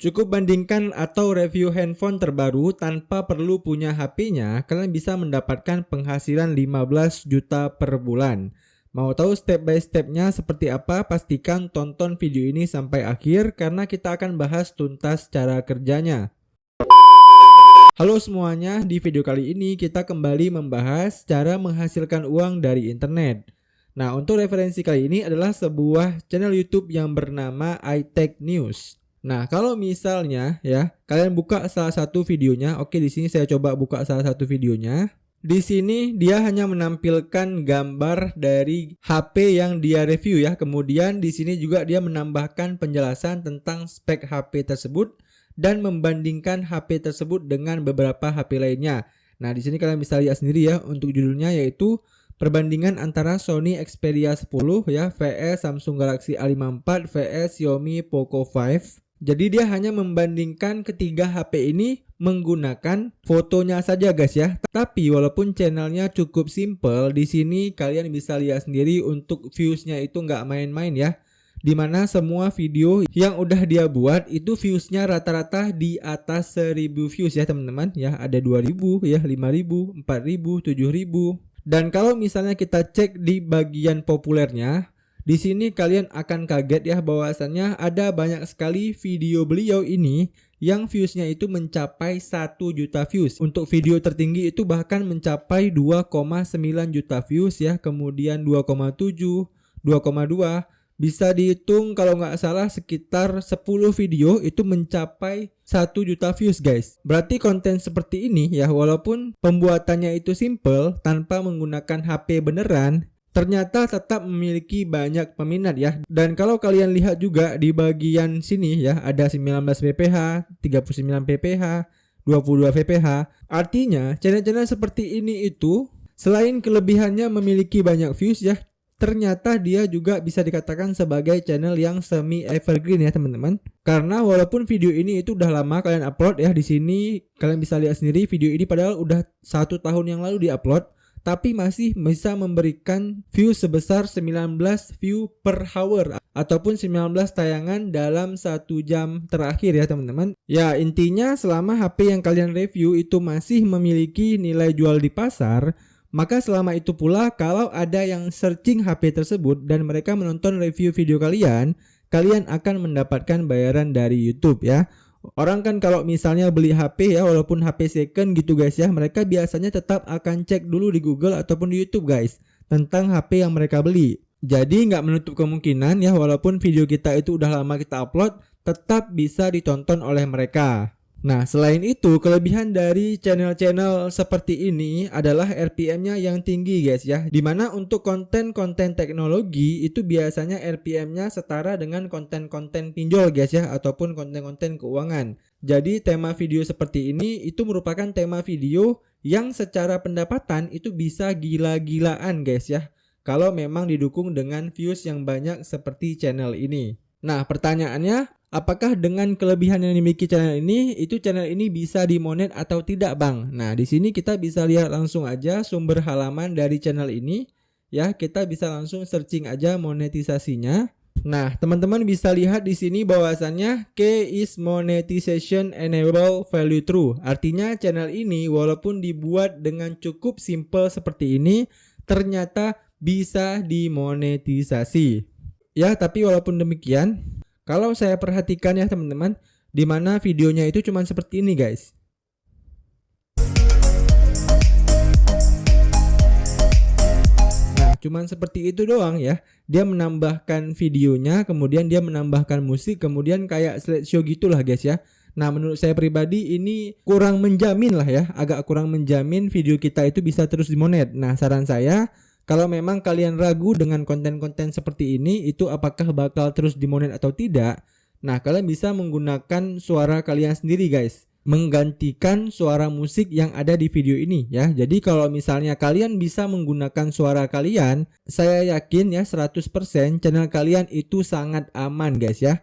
Cukup bandingkan atau review handphone terbaru tanpa perlu punya HP-nya, kalian bisa mendapatkan penghasilan 15 juta per bulan. Mau tahu step by stepnya seperti apa? Pastikan tonton video ini sampai akhir karena kita akan bahas tuntas cara kerjanya. Halo semuanya, di video kali ini kita kembali membahas cara menghasilkan uang dari internet. Nah, untuk referensi kali ini adalah sebuah channel YouTube yang bernama iTech News. Nah, kalau misalnya ya, kalian buka salah satu videonya. Oke, di sini saya coba buka salah satu videonya. Di sini dia hanya menampilkan gambar dari HP yang dia review ya. Kemudian di sini juga dia menambahkan penjelasan tentang spek HP tersebut dan membandingkan HP tersebut dengan beberapa HP lainnya. Nah, di sini kalian bisa lihat sendiri ya untuk judulnya, yaitu perbandingan antara Sony Xperia 10 ya vs Samsung Galaxy A54 vs Xiaomi Poco 5. Jadi dia hanya membandingkan ketiga HP ini menggunakan fotonya saja guys ya. Tapi walaupun channelnya cukup simple, di sini kalian bisa lihat sendiri untuk viewsnya itu nggak main-main ya. Dimana semua video yang udah dia buat itu viewsnya rata-rata di atas 1000 views ya teman-teman ya. Ada 2000 ya, 5000, 4000, 7000. Dan kalau misalnya kita cek di bagian populernya, di sini kalian akan kaget ya bahwasannya ada banyak sekali video beliau ini yang viewsnya itu mencapai 1 juta views. Untuk video tertinggi itu bahkan mencapai 2,9 juta views ya, kemudian 2,7, 2,2. Bisa dihitung kalau nggak salah sekitar 10 video itu mencapai 1 juta views guys. Berarti konten seperti ini ya, walaupun pembuatannya itu simple tanpa menggunakan HP beneran, ternyata tetap memiliki banyak peminat ya. Dan kalau kalian lihat juga di bagian sini ya, ada 19 pph, 39 pph, 22 pph. Artinya channel-channel seperti ini itu selain kelebihannya memiliki banyak views ya, ternyata dia juga bisa dikatakan sebagai channel yang semi evergreen ya teman-teman. Karena walaupun video ini itu udah lama kalian upload ya, di sini kalian bisa lihat sendiri video ini padahal udah 1 tahun yang lalu diupload, tapi masih bisa memberikan view sebesar 19 view per hour ataupun 19 tayangan dalam 1 jam terakhir ya teman-teman. Ya intinya selama HP yang kalian review itu masih memiliki nilai jual di pasar, maka selama itu pula kalau ada yang searching HP tersebut dan mereka menonton review video kalian, kalian akan mendapatkan bayaran dari YouTube ya. Orang kan kalau misalnya beli HP ya, walaupun HP second gitu guys ya, mereka biasanya tetap akan cek dulu di Google ataupun di YouTube guys tentang HP yang mereka beli. Jadi nggak menutup kemungkinan ya, walaupun video kita itu udah lama kita upload, tetap bisa ditonton oleh mereka. Nah, selain itu, kelebihan dari channel-channel seperti ini adalah RPM-nya yang tinggi guys ya. Dimana untuk konten-konten teknologi itu biasanya RPM-nya setara dengan konten-konten pinjol guys ya, ataupun konten-konten keuangan. Jadi tema video seperti ini itu merupakan tema video yang secara pendapatan itu bisa gila-gilaan guys ya, kalau memang didukung dengan views yang banyak seperti channel ini. Nah, pertanyaannya, apakah dengan kelebihan yang dimiliki channel ini, itu channel ini bisa dimonet atau tidak bang? Nah, di sini kita bisa lihat langsung aja sumber halaman dari channel ini. Ya, kita bisa langsung searching aja monetisasinya. Nah, teman-teman bisa lihat di sini bahwasannya K is monetization enable value true. Artinya channel ini walaupun dibuat dengan cukup simple seperti ini, ternyata bisa dimonetisasi. Ya, tapi walaupun demikian, kalau saya perhatikan ya teman-teman, dimana videonya itu cuma seperti ini guys. Nah, cuma seperti itu doang ya. Dia menambahkan videonya, kemudian dia menambahkan musik, kemudian kayak slideshow gitulah guys ya. Nah, menurut saya pribadi ini kurang menjamin lah ya, agak kurang menjamin video kita itu bisa terus dimonet. Nah, saran saya, kalau memang kalian ragu dengan konten-konten seperti ini, itu apakah bakal terus dimonet atau tidak? Nah, kalian bisa menggunakan suara kalian sendiri guys, menggantikan suara musik yang ada di video ini ya. Jadi kalau misalnya kalian bisa menggunakan suara kalian, saya yakin ya 100% channel kalian itu sangat aman guys ya.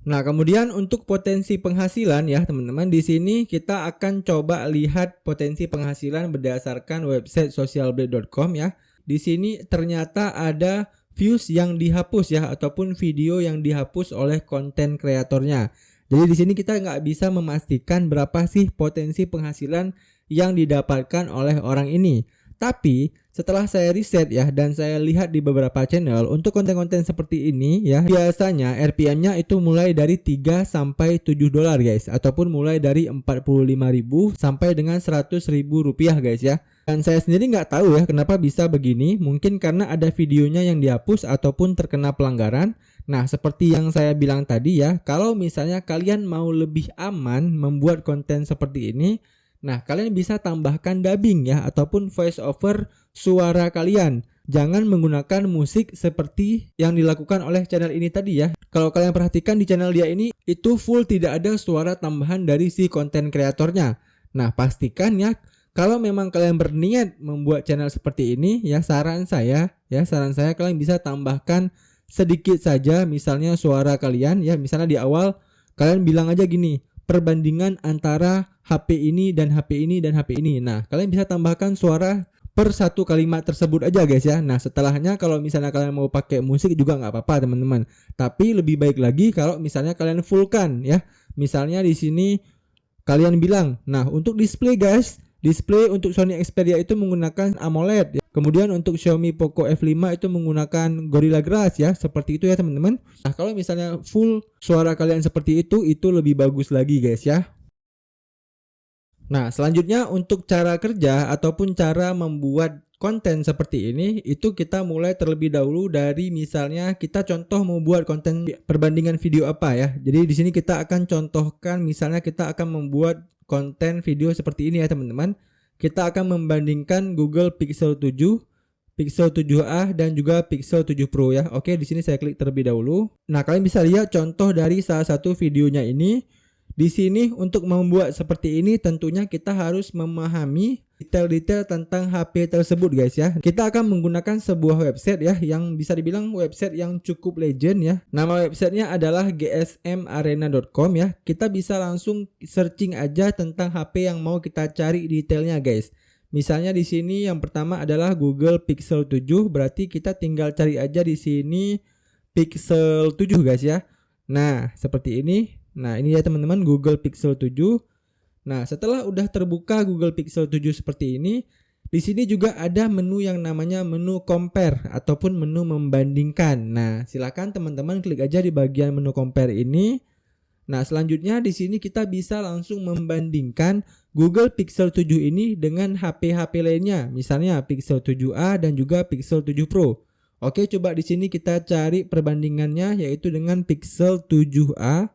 Nah, kemudian untuk potensi penghasilan ya teman-teman, di sini kita akan coba lihat potensi penghasilan berdasarkan website socialblade.com ya. Di sini ternyata ada views yang dihapus ya, ataupun video yang dihapus oleh konten kreatornya. Jadi di sini kita nggak bisa memastikan berapa sih potensi penghasilan yang didapatkan oleh orang ini. Tapi setelah saya riset ya dan saya lihat di beberapa channel untuk konten-konten seperti ini ya, biasanya RPM-nya itu mulai dari 3 sampai 7 dolar guys, ataupun mulai dari 45.000 sampai dengan 100.000 rupiah guys ya. Dan saya sendiri nggak tahu ya kenapa bisa begini, mungkin karena ada videonya yang dihapus ataupun terkena pelanggaran. Nah, seperti yang saya bilang tadi ya, kalau misalnya kalian mau lebih aman membuat konten seperti ini, nah kalian bisa tambahkan dubbing ya, ataupun voice over suara kalian. Jangan menggunakan musik seperti yang dilakukan oleh channel ini tadi ya. Kalau kalian perhatikan di channel dia ini, itu full tidak ada suara tambahan dari si konten kreatornya. Nah, pastikan ya, kalau memang kalian berniat membuat channel seperti ini ya, saran saya kalian bisa tambahkan sedikit saja misalnya suara kalian ya. Misalnya di awal kalian bilang aja gini, perbandingan antara HP ini dan HP ini dan HP ini. Nah, kalian bisa tambahkan suara per satu kalimat tersebut aja guys ya. Nah, setelahnya kalau misalnya kalian mau pakai musik juga nggak apa-apa teman-teman. Tapi lebih baik lagi kalau misalnya kalian fullkan ya. Misalnya di sini kalian bilang, nah untuk display guys, display untuk Sony Xperia itu menggunakan AMOLED ya. Kemudian untuk Xiaomi Poco F5 itu menggunakan Gorilla Glass ya. Seperti itu ya teman-teman. Nah, kalau misalnya full suara kalian seperti itu lebih bagus lagi guys ya. Nah, selanjutnya untuk cara kerja ataupun cara membuat konten seperti ini, itu kita mulai terlebih dahulu dari misalnya kita contoh mau buat konten perbandingan video apa ya. Jadi di sini kita akan contohkan misalnya kita akan membuat konten video seperti ini ya teman-teman. Kita akan membandingkan Google Pixel 7, Pixel 7a dan juga Pixel 7 Pro ya. Oke, di sini saya klik terlebih dahulu. Nah, kalian bisa lihat contoh dari salah satu videonya ini. Di sini untuk membuat seperti ini tentunya kita harus memahami detail-detail tentang HP tersebut guys ya. Kita akan menggunakan sebuah website ya yang bisa dibilang website yang cukup legend ya. Nama websitenya adalah gsmarena.com ya. Kita bisa langsung searching aja tentang HP yang mau kita cari detailnya guys. Misalnya di sini yang pertama adalah Google Pixel 7, berarti kita tinggal cari aja di sini Pixel 7 guys ya. Nah, seperti ini. Nah, ini ya teman-teman Google Pixel 7. Nah, setelah udah terbuka Google Pixel 7 seperti ini, di sini juga ada menu yang namanya menu compare ataupun menu membandingkan. Nah, silakan teman-teman klik aja di bagian menu compare ini. Nah, selanjutnya di sini kita bisa langsung membandingkan Google Pixel 7 ini dengan HP-HP lainnya, misalnya Pixel 7a dan juga Pixel 7 Pro. Oke, coba di sini kita cari perbandingannya yaitu dengan Pixel 7a.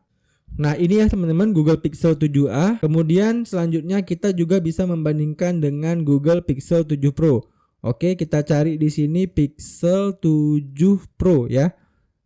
Nah, ini ya teman-teman Google Pixel 7a. Kemudian selanjutnya kita juga bisa membandingkan dengan Google Pixel 7 Pro. Oke, kita cari di sini Pixel 7 Pro ya.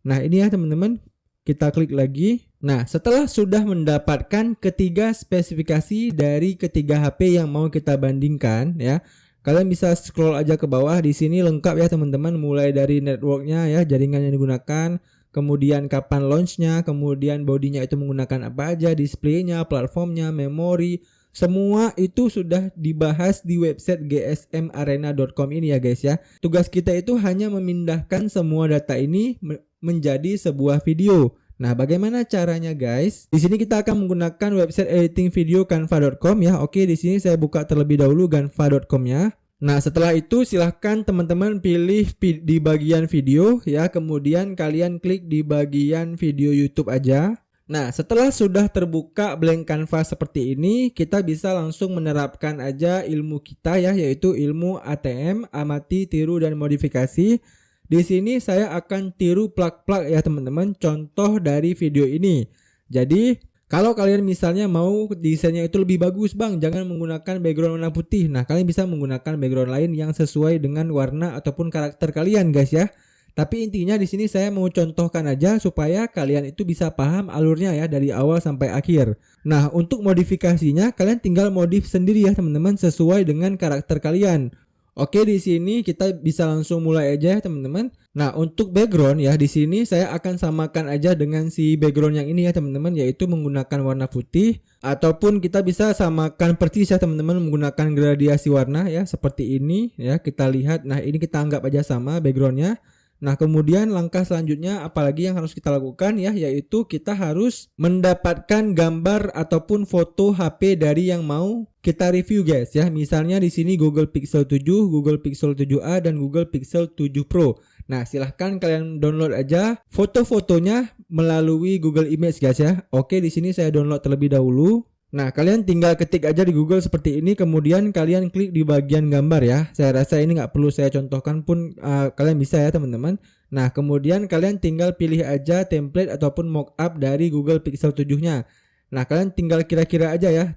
Nah, ini ya teman-teman. Kita klik lagi. Nah, setelah sudah mendapatkan ketiga spesifikasi dari ketiga HP yang mau kita bandingkan ya, kalian bisa scroll aja ke bawah. Di sini lengkap ya teman-teman, mulai dari networknya ya, jaringan yang digunakan, kemudian kapan launchnya, kemudian bodinya itu menggunakan apa aja, displaynya, platformnya, memori, semua itu sudah dibahas di website gsmarena.com ini ya guys ya. Tugas kita itu hanya memindahkan semua data ini menjadi sebuah video. Nah, bagaimana caranya guys? Di sini kita akan menggunakan website editing video canva.com ya. Oke, di sini saya buka terlebih dahulu canva.com-nya. Nah, setelah itu silahkan teman-teman pilih di bagian video ya, kemudian kalian klik di bagian video YouTube aja. Nah, setelah sudah terbuka blank canvas seperti ini, kita bisa langsung menerapkan aja ilmu kita ya, yaitu ilmu ATM, amati, tiru, dan modifikasi. Di sini saya akan tiru plug-plug ya teman-teman, contoh dari video ini. Jadi kalau kalian misalnya mau desainnya itu lebih bagus bang, jangan menggunakan background warna putih. Nah, kalian bisa menggunakan background lain yang sesuai dengan warna ataupun karakter kalian guys ya. Tapi intinya di sini saya mau contohkan aja supaya kalian itu bisa paham alurnya ya dari awal sampai akhir. Nah, untuk modifikasinya kalian tinggal modif sendiri ya teman-teman sesuai dengan karakter kalian. Oke, di sini kita bisa langsung mulai aja ya teman-teman. Nah, untuk background ya di sini saya akan samakan aja dengan si background yang ini ya teman-teman, yaitu menggunakan warna putih, ataupun kita bisa samakan persis ya teman-teman menggunakan gradiasi warna ya seperti ini ya. Kita lihat, nah ini kita anggap aja sama backgroundnya. Nah, kemudian langkah selanjutnya apalagi yang harus kita lakukan ya, yaitu kita harus mendapatkan gambar ataupun foto HP dari yang mau kita review guys ya. Misalnya di sini Google Pixel 7, Google Pixel 7a dan Google Pixel 7 Pro. Nah, silahkan kalian download aja foto-fotonya melalui Google Image guys ya. Oke, di sini saya download terlebih dahulu. Nah, kalian tinggal ketik aja di Google seperti ini, kemudian kalian klik di bagian gambar ya. Saya rasa ini nggak perlu saya contohkan pun kalian bisa ya teman-teman. Nah, kemudian kalian tinggal pilih aja template ataupun mockup dari Google Pixel 7-nya. Nah, kalian tinggal kira-kira aja ya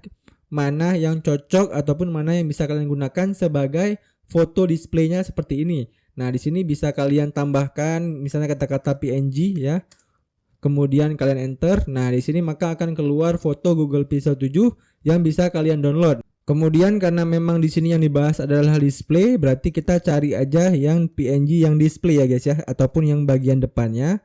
mana yang cocok ataupun mana yang bisa kalian gunakan sebagai foto displaynya seperti ini. Nah, di sini bisa kalian tambahkan misalnya kata-kata PNG ya. Kemudian kalian enter. Nah, di sini maka akan keluar foto Google Pixel 7 yang bisa kalian download. Kemudian karena memang di sini yang dibahas adalah display, berarti kita cari aja yang PNG yang display ya guys ya, ataupun yang bagian depannya.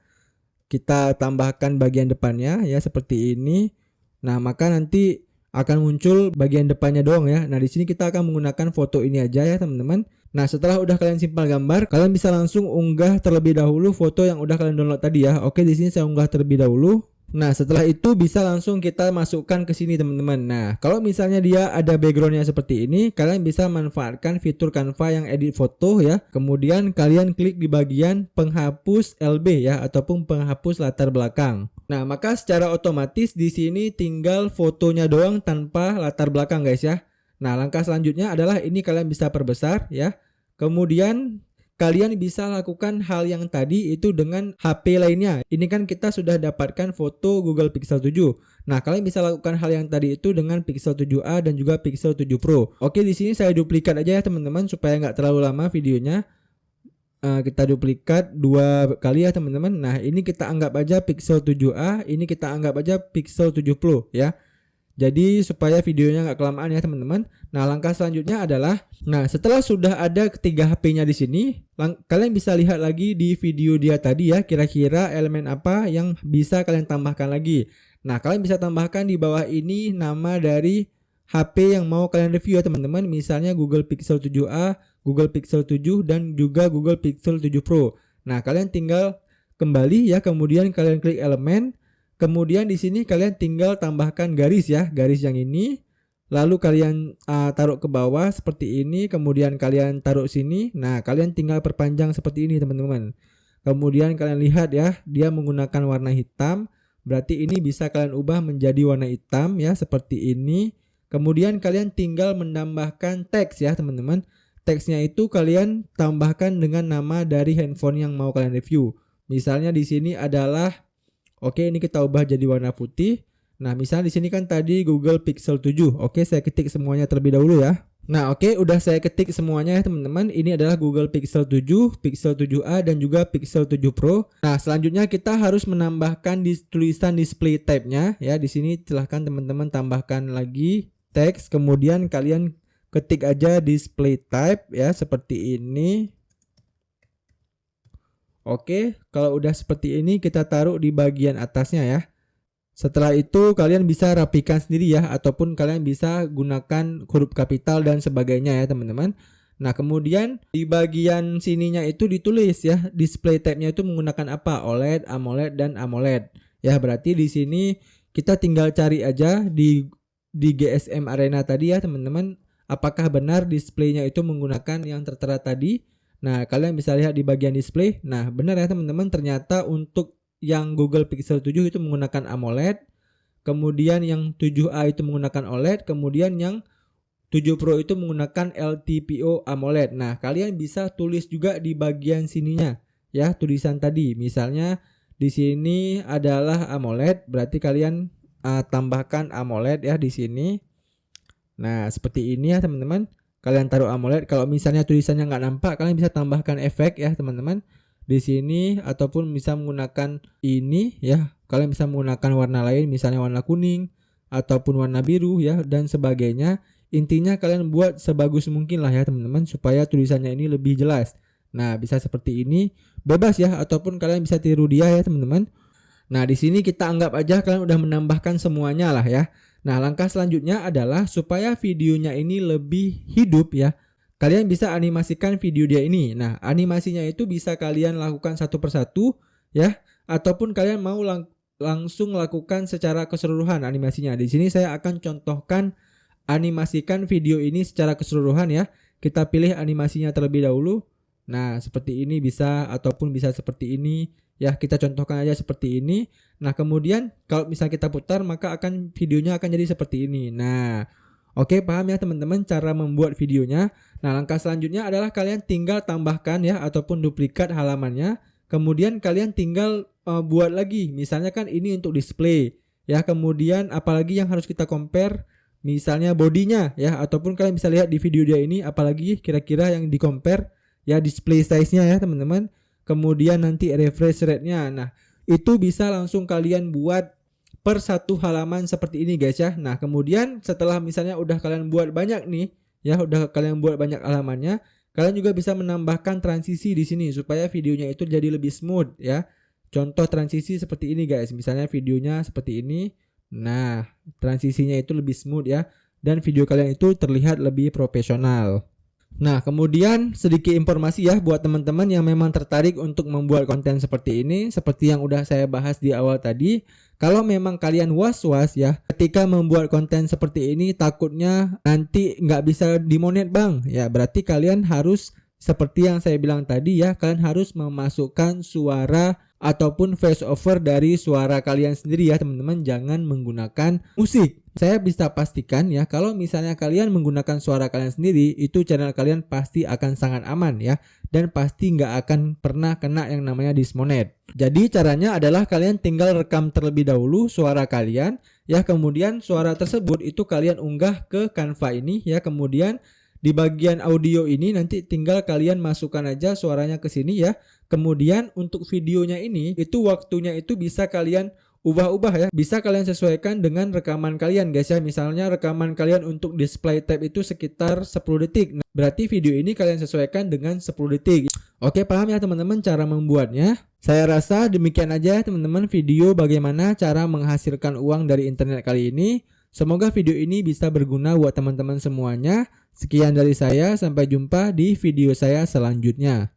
Kita tambahkan bagian depannya ya seperti ini. Nah, maka nanti akan muncul bagian depannya doang ya. Nah, di sini kita akan menggunakan foto ini aja ya teman-teman. Nah, setelah udah kalian simpan gambar, kalian bisa langsung unggah terlebih dahulu foto yang udah kalian download tadi ya. Oke, di sini saya unggah terlebih dahulu. Nah, setelah itu bisa langsung kita masukkan ke sini teman-teman. Nah, kalau misalnya dia ada backgroundnya seperti ini, kalian bisa manfaatkan fitur Canva yang edit foto ya. Kemudian kalian klik di bagian penghapus LB ya, ataupun penghapus latar belakang. Nah, maka secara otomatis di sini tinggal fotonya doang tanpa latar belakang guys ya. Nah, langkah selanjutnya adalah ini kalian bisa perbesar ya. Kemudian kalian bisa lakukan hal yang tadi itu dengan HP lainnya. Ini kan kita sudah dapatkan foto Google Pixel 7. Nah, kalian bisa lakukan hal yang tadi itu dengan Pixel 7a dan juga Pixel 7 Pro. Oke, di sini saya duplikat aja ya teman-teman supaya nggak terlalu lama videonya. Kita duplikat 2 kali ya teman-teman. Nah, ini kita anggap aja Pixel 7a, ini kita anggap aja Pixel 7 Pro ya. Jadi supaya videonya nggak kelamaan ya teman-teman. Nah, langkah selanjutnya adalah, nah setelah sudah ada ketiga HP-nya di sini, kalian bisa lihat lagi di video dia tadi ya, kira-kira elemen apa yang bisa kalian tambahkan lagi. Nah, kalian bisa tambahkan di bawah ini nama dari HP yang mau kalian review ya teman-teman. Misalnya Google Pixel 7a, Google Pixel 7 dan juga Google Pixel 7 Pro. Nah, kalian tinggal kembali ya, kemudian kalian klik elemen. Kemudian di sini kalian tinggal tambahkan garis ya, garis yang ini. Lalu kalian taruh ke bawah seperti ini, kemudian kalian taruh sini. Nah, kalian tinggal perpanjang seperti ini teman-teman. Kemudian kalian lihat ya, dia menggunakan warna hitam. Berarti ini bisa kalian ubah menjadi warna hitam ya, seperti ini. Kemudian kalian tinggal menambahkan teks ya teman-teman. Teksnya itu kalian tambahkan dengan nama dari handphone yang mau kalian review. Misalnya di sini adalah, oke, ini kita ubah jadi warna putih. Nah, misalnya di sini kan tadi Google Pixel 7. Oke, saya ketik semuanya terlebih dahulu ya. Nah, oke, udah saya ketik semuanya ya teman-teman. Ini adalah Google Pixel 7, Pixel 7a dan juga Pixel 7 Pro. Nah, selanjutnya kita harus menambahkan tulisan display type-nya ya. Di sini silahkan teman-teman tambahkan lagi teks, kemudian kalian ketik aja display type ya seperti ini. Oke, kalau udah seperti ini kita taruh di bagian atasnya ya. Setelah itu kalian bisa rapikan sendiri ya, ataupun kalian bisa gunakan huruf kapital dan sebagainya ya teman-teman. Nah, kemudian di bagian sininya itu ditulis ya, display type-nya itu menggunakan apa? OLED, AMOLED dan AMOLED. Ya, berarti di sini kita tinggal cari aja di GSM Arena tadi ya teman-teman, apakah benar displaynya itu menggunakan yang tertera tadi. Nah, kalian bisa lihat di bagian display. Nah, benar ya teman-teman, ternyata untuk yang Google Pixel 7 itu menggunakan AMOLED, kemudian yang 7a itu menggunakan OLED, kemudian yang 7 Pro itu menggunakan LTPO AMOLED. Nah, kalian bisa tulis juga di bagian sininya ya, tulisan tadi. Misalnya di sini adalah AMOLED, berarti kalian tambahkan AMOLED ya di sini. Nah, seperti ini ya teman-teman. Kalian taruh AMOLED. Kalau misalnya tulisannya nggak nampak, kalian bisa tambahkan efek ya teman-teman di sini, ataupun bisa menggunakan ini ya. Kalian bisa menggunakan warna lain, misalnya warna kuning ataupun warna biru ya dan sebagainya. Intinya kalian buat sebagus mungkin lah ya teman-teman, supaya tulisannya ini lebih jelas. Nah, bisa seperti ini, bebas ya, ataupun kalian bisa tiru dia ya teman-teman. Nah, di sini kita anggap aja kalian udah menambahkan semuanya lah ya. Nah, langkah selanjutnya adalah supaya videonya ini lebih hidup ya. kalian bisa animasikan video dia ini. Nah, animasinya itu bisa kalian lakukan satu persatu ya, ataupun kalian mau langsung lakukan secara keseluruhan animasinya. Di sini saya akan contohkan animasikan video ini secara keseluruhan ya. Kita pilih animasinya terlebih dahulu. Nah, seperti ini bisa, ataupun bisa seperti ini ya. Kita contohkan aja seperti ini. Nah, kemudian kalau misalnya kita putar, maka videonya akan jadi seperti ini. Nah, oke, paham ya teman-teman cara membuat videonya. Nah, langkah selanjutnya adalah kalian tinggal tambahkan ya, ataupun duplikat halamannya. Kemudian kalian tinggal buat lagi. Misalnya kan ini untuk display ya. Kemudian apalagi yang harus kita compare, misalnya bodinya ya, ataupun kalian bisa lihat di video dia ini apalagi kira-kira yang di compare ya, display size-nya ya teman-teman. Kemudian nanti refresh rate-nya. Nah, itu bisa langsung kalian buat per satu halaman seperti ini guys ya. Nah, kemudian setelah misalnya udah kalian buat banyak nih ya, udah kalian buat banyak halamannya, kalian juga bisa menambahkan transisi di sini supaya videonya itu jadi lebih smooth ya. Contoh transisi seperti ini guys. Misalnya videonya seperti ini. Nah, transisinya itu lebih smooth ya, dan video kalian itu terlihat lebih profesional. Nah, kemudian sedikit informasi ya buat teman-teman yang memang tertarik untuk membuat konten seperti ini. Seperti yang udah saya bahas di awal tadi, kalau memang kalian was-was ya ketika membuat konten seperti ini, takutnya nanti nggak bisa dimonet bang ya, berarti kalian harus seperti yang saya bilang tadi ya, kalian harus memasukkan suara ataupun voice over dari suara kalian sendiri ya teman-teman. Jangan menggunakan musik. Saya bisa pastikan ya, kalau misalnya kalian menggunakan suara kalian sendiri, itu channel kalian pasti akan sangat aman ya, dan pasti nggak akan pernah kena yang namanya dismonet. Jadi caranya adalah kalian tinggal rekam terlebih dahulu suara kalian ya, kemudian suara tersebut itu kalian unggah ke Canva ini ya. Kemudian di bagian audio ini nanti tinggal kalian masukkan aja suaranya ke sini ya. Kemudian untuk videonya ini, itu waktunya itu bisa kalian ubah-ubah ya. Bisa kalian sesuaikan dengan rekaman kalian guys ya. Misalnya rekaman kalian untuk display tab itu sekitar 10 detik. Nah, berarti video ini kalian sesuaikan dengan 10 detik. Oke, paham ya teman-teman cara membuatnya? Saya rasa demikian aja teman-teman video bagaimana cara menghasilkan uang dari internet kali ini. Semoga video ini bisa berguna buat teman-teman semuanya. Sekian dari saya, sampai jumpa di video saya selanjutnya.